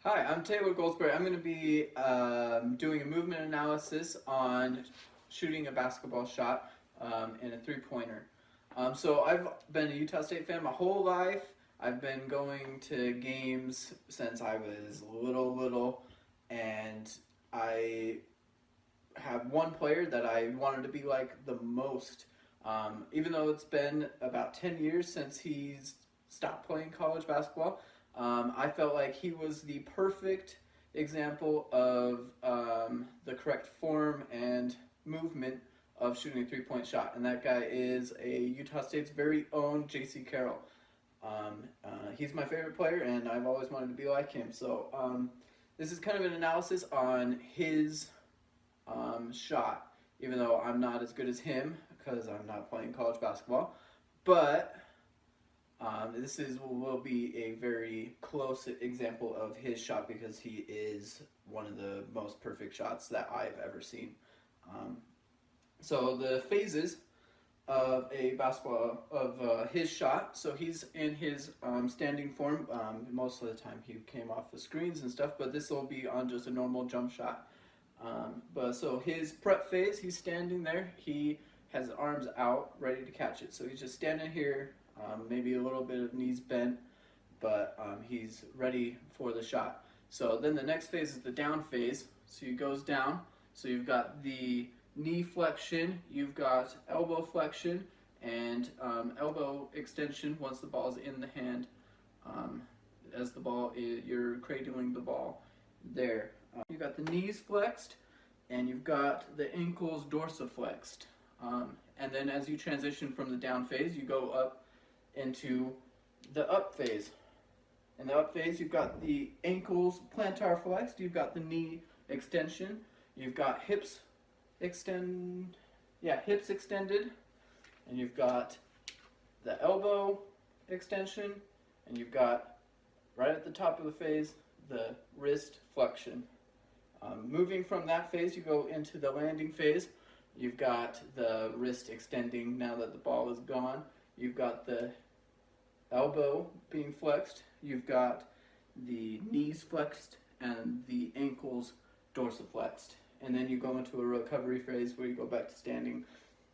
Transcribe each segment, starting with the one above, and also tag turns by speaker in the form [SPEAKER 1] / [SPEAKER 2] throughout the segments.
[SPEAKER 1] Hi, I'm Taylor Goldsberry. I'm going to be doing a movement analysis on shooting a basketball shot in a three-pointer. So I've been a Utah State fan my whole life. I've been going to games since I was little, and I have one player that I wanted to be like the most. Even though it's been about 10 years since he's stopped playing college basketball, I felt like he was the perfect example of the correct form and movement of shooting a three-point shot. And that guy is a Utah State's very own J.C. Carroll. He's my favorite player, and I've always wanted to be like him. So this is kind of an analysis on his shot, even though I'm not as good as him because I'm not playing college basketball. But will be a very close example of his shot because he is one of the most perfect shots that I've ever seen. So the phases of a basketball of his shot. So he's in his standing form. Most of the time he came off the screens and stuff, but this will be on just a normal jump shot. But so his prep phase, he's standing there. He has arms out, ready to catch it. So he's just standing here, maybe a little bit of knees bent, but he's ready for the shot. So then the next phase is the down phase. So he goes down. So you've got the knee flexion, you've got elbow flexion, and elbow extension once the ball is in the hand. As the ball is, you're cradling the ball there. You've got the knees flexed, and you've got the ankles dorsiflexed. And then as you transition from the down phase, you go up into the up phase. In the up phase, you've got the ankles plantar flexed, you've got the knee extension, you've got hips extended, and you've got the elbow extension, and you've got, right at the top of the phase, the wrist flexion. Moving from that phase, you go into the landing phase. You've got the wrist extending now that the ball is gone. You've got the elbow being flexed. You've got the knees flexed and the ankles dorsiflexed. And then you go into a recovery phase where you go back to standing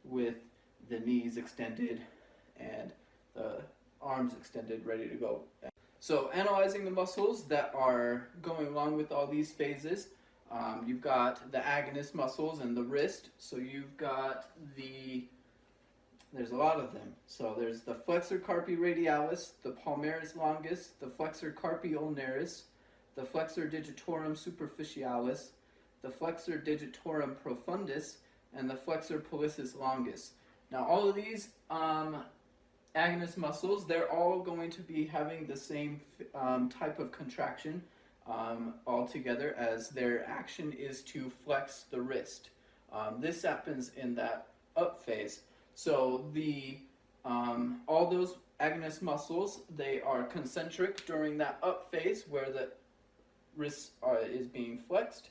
[SPEAKER 1] with the knees extended and the arms extended, ready to go. So analyzing the muscles that are going along with all these phases, you've got the agonist muscles and the wrist. So you've got there's a lot of them. So there's the flexor carpi radialis, the palmaris longus, the flexor carpi ulnaris, the flexor digitorum superficialis, the flexor digitorum profundus, and the flexor pollicis longus. Now all of these agonist muscles, they're all going to be having the same type of contraction all together, as their action is to flex the wrist. This happens in that up phase. So all those agonist muscles, they are concentric during that up phase where the wrist is being flexed.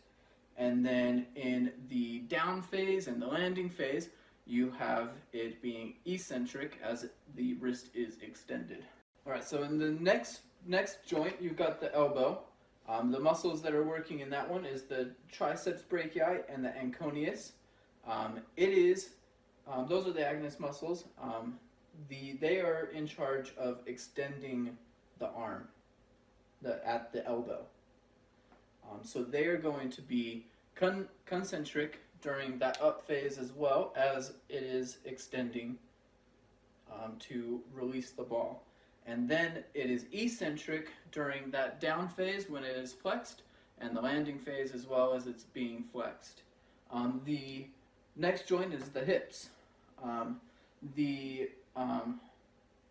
[SPEAKER 1] And then in the down phase and the landing phase, you have it being eccentric as the wrist is extended. All right, so in the next joint, you've got the elbow. The muscles that are working in that one is the triceps brachii and the anconeus. Those are the agonist muscles. They are in charge of extending the arm at the elbow. So they are going to be concentric during that up phase as well as it is extending to release the ball. And then it is eccentric during that down phase when it is flexed, and the landing phase as well as it's being flexed. The next joint is the hips. The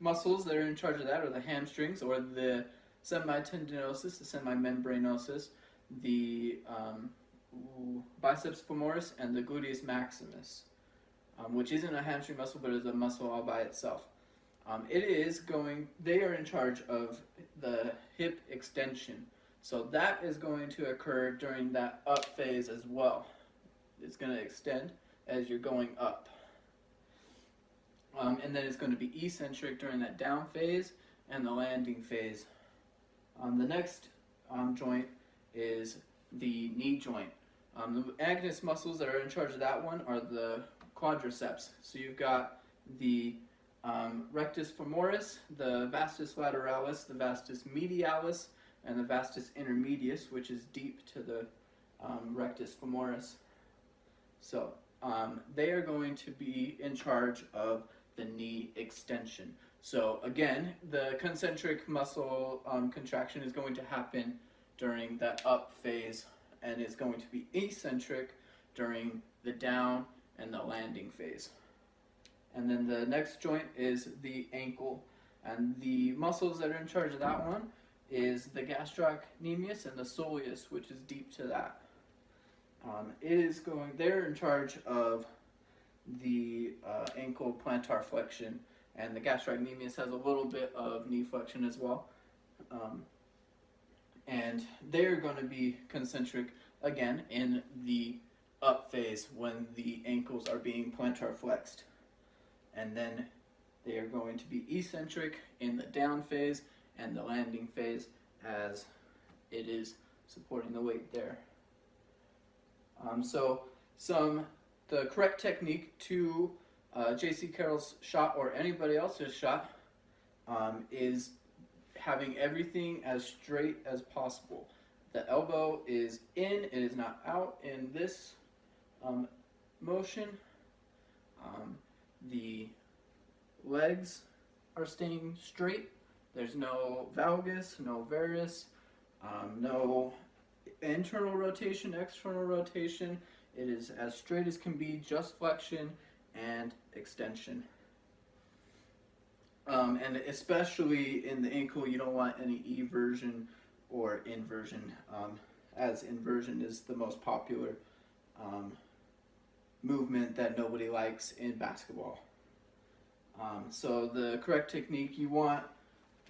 [SPEAKER 1] muscles that are in charge of that are the hamstrings, or the semitendinosus, the semimembranosus, the biceps femoris, and the gluteus maximus, which isn't a hamstring muscle but is a muscle all by itself. They are in charge of the hip extension. So that is going to occur during that up phase as well. It's going to extend as you're going up. And then it's going to be eccentric during that down phase and the landing phase. The next joint is the knee joint. The agonist muscles that are in charge of that one are the quadriceps. So you've got the rectus femoris, the vastus lateralis, the vastus medialis, and the vastus intermedius, which is deep to the rectus femoris. So they are going to be in charge of the knee extension. So again, the concentric muscle contraction is going to happen during that up phase, and it's going to be eccentric during the down and the landing phase. And then the next joint is the ankle, and the muscles that are in charge of that one is the gastrocnemius and the soleus, which is deep to that. They're in charge of the ankle plantar flexion, and the gastrocnemius has a little bit of knee flexion as well. And they're going to be concentric again in the up phase when the ankles are being plantar flexed. And then they are going to be eccentric in the down phase and the landing phase as it is supporting the weight there. The correct technique to J.C. Carroll's shot or anybody else's shot is having everything as straight as possible. The elbow is in, it is not out in this motion. The legs are staying straight. There's no valgus, no varus, no internal rotation, external rotation. It is as straight as can be, just flexion and extension. And especially in the ankle, you don't want any eversion or inversion, as inversion is the most popular movement that nobody likes in basketball. So the correct technique, you want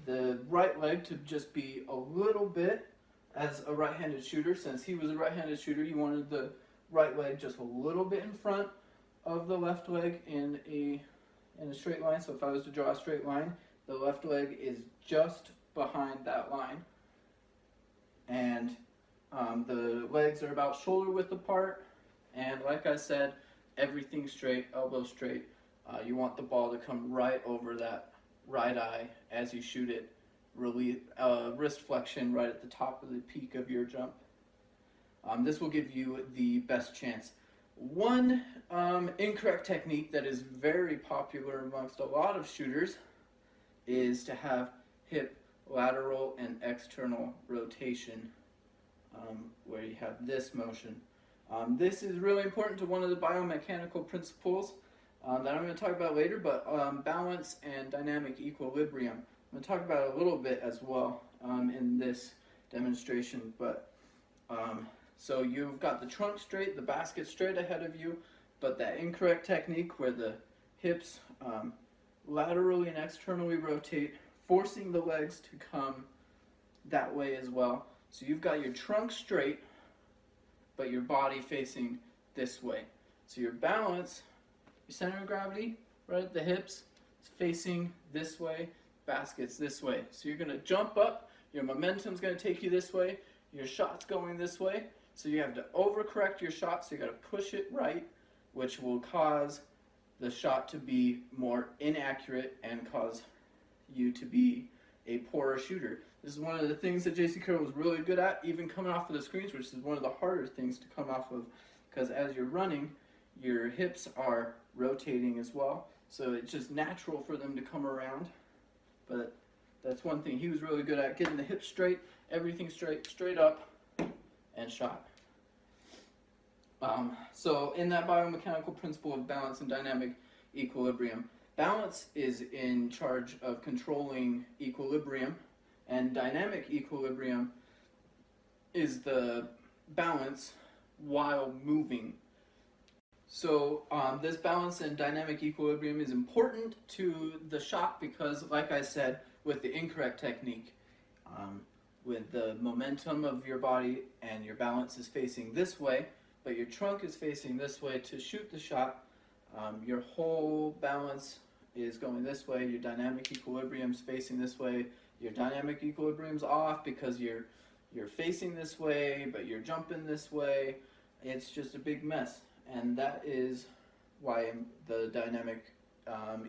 [SPEAKER 1] the right leg to just be a little bit, as a right-handed shooter, since he was a right-handed shooter, you wanted the right leg just a little bit in front of the left leg in a straight line. So if I was to draw a straight line, the left leg is just behind that line. And the legs are about shoulder width apart. And like I said, everything straight, elbow straight. You want the ball to come right over that right eye as you shoot it. Wrist flexion right at the top of the peak of your jump. This will give you the best chance. One incorrect technique that is very popular amongst a lot of shooters is to have hip lateral and external rotation, where you have this motion. This is really important to one of the biomechanical principles that I'm going to talk about later, but balance and dynamic equilibrium. I'm going to talk about it a little bit as well in this demonstration. But so you've got the trunk straight, the basket straight ahead of you, but that incorrect technique where the hips laterally and externally rotate, forcing the legs to come that way as well. So you've got your trunk straight, but your body facing this way. So your balance, your center of gravity, right at the hips, is facing this way, basket's this way. So you're going to jump up, your momentum's going to take you this way, your shot's going this way, so you have to overcorrect your shot, so you got to push it right, which will cause the shot to be more inaccurate and cause you to be a poorer shooter. This is one of the things that J.C. Carroll was really good at, even coming off of the screens, which is one of the harder things to come off of, because as you're running, your hips are rotating as well, so it's just natural for them to come around. But that's one thing he was really good at, getting the hips straight, everything straight up, and shot. So in that biomechanical principle of balance and dynamic equilibrium, balance is in charge of controlling equilibrium, and dynamic equilibrium is the balance while moving. So this balance and dynamic equilibrium is important to the shot because, like I said, with the incorrect technique, with the momentum of your body and your balance is facing this way, but your trunk is facing this way to shoot the shot, your whole balance is going this way, your dynamic equilibrium is facing this way, your dynamic equilibrium's off because you're you're facing this way, but you're jumping this way. It's just a big mess, and that is why the dynamic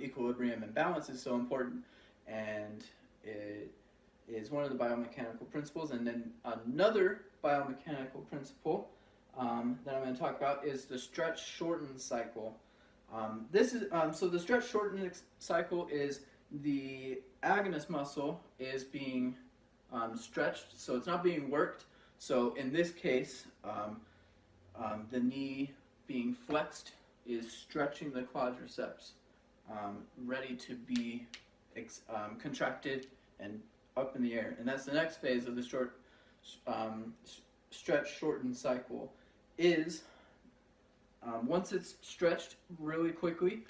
[SPEAKER 1] equilibrium and balance is so important, and it is one of the biomechanical principles. And then another biomechanical principle that I'm going to talk about is the stretch-shorten cycle. So the stretch-shorten cycle is the agonist muscle is being stretched, so it's not being worked. So in this case, the knee being flexed is stretching the quadriceps, ready to be contracted and up in the air. And that's the next phase of the stretch-shorten cycle. Is once it's stretched really quickly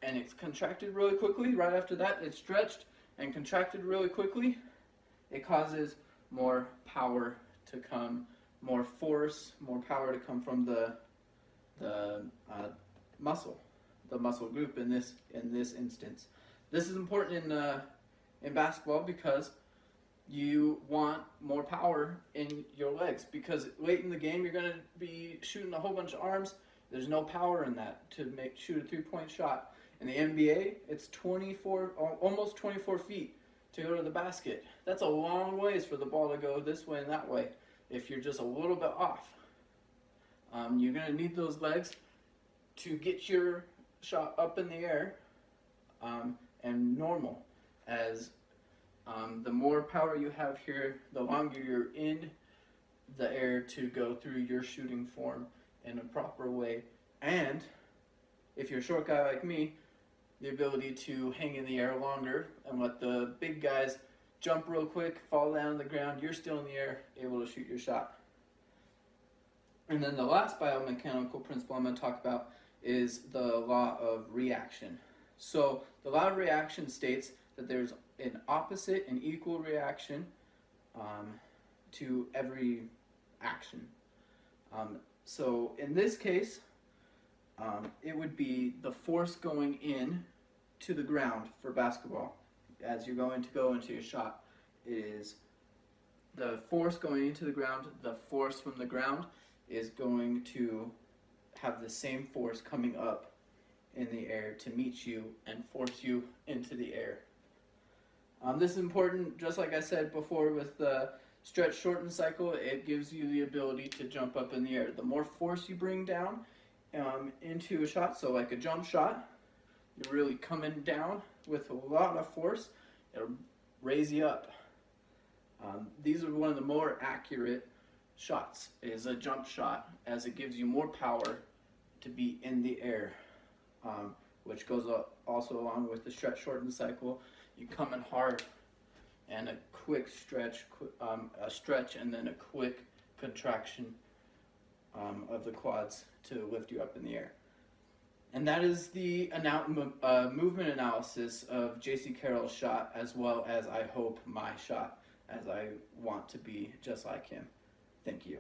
[SPEAKER 1] and it's contracted really quickly, right after that it's stretched and contracted really quickly, it causes more power to come, more force, more power to come from the muscle group in this instance. This is important in basketball because you want more power in your legs, because late in the game you're going to be shooting a whole bunch of arms. There's no power in that to shoot a 3-point shot. In the NBA, it's almost 24 feet to go to the basket. That's a long ways for the ball to go this way and that way if you're just a little bit off. You're going to need those legs to get your shot up in the air and normal. As the more power you have here, the longer you're in the air to go through your shooting form in a proper way. And if you're a short guy like me, the ability to hang in the air longer and let the big guys jump real quick, fall down on the ground, you're still in the air, able to shoot your shot. And then the last biomechanical principle I'm going to talk about is the law of reaction. So the law of reaction states that there's an opposite and equal reaction to every action. So in this case, it would be the force going in to the ground for basketball. As you're going to go into your shot, is the force going into the ground. The force from the ground is going to have the same force coming up in the air to meet you and force you into the air. This is important, just like I said before with the stretch-shorten cycle. It gives you the ability to jump up in the air. The more force you bring down into a shot, so like a jump shot, you're really coming down with a lot of force, it'll raise you up. These are one of the more accurate shots, is a jump shot, as it gives you more power to be in the air, which goes also along with the stretch-shorten cycle. You come in hard and a quick stretch, a stretch and then a quick contraction of the quads to lift you up in the air. And that is the movement analysis of J.C. Carroll's shot, as well as I hope my shot, as I want to be just like him. Thank you.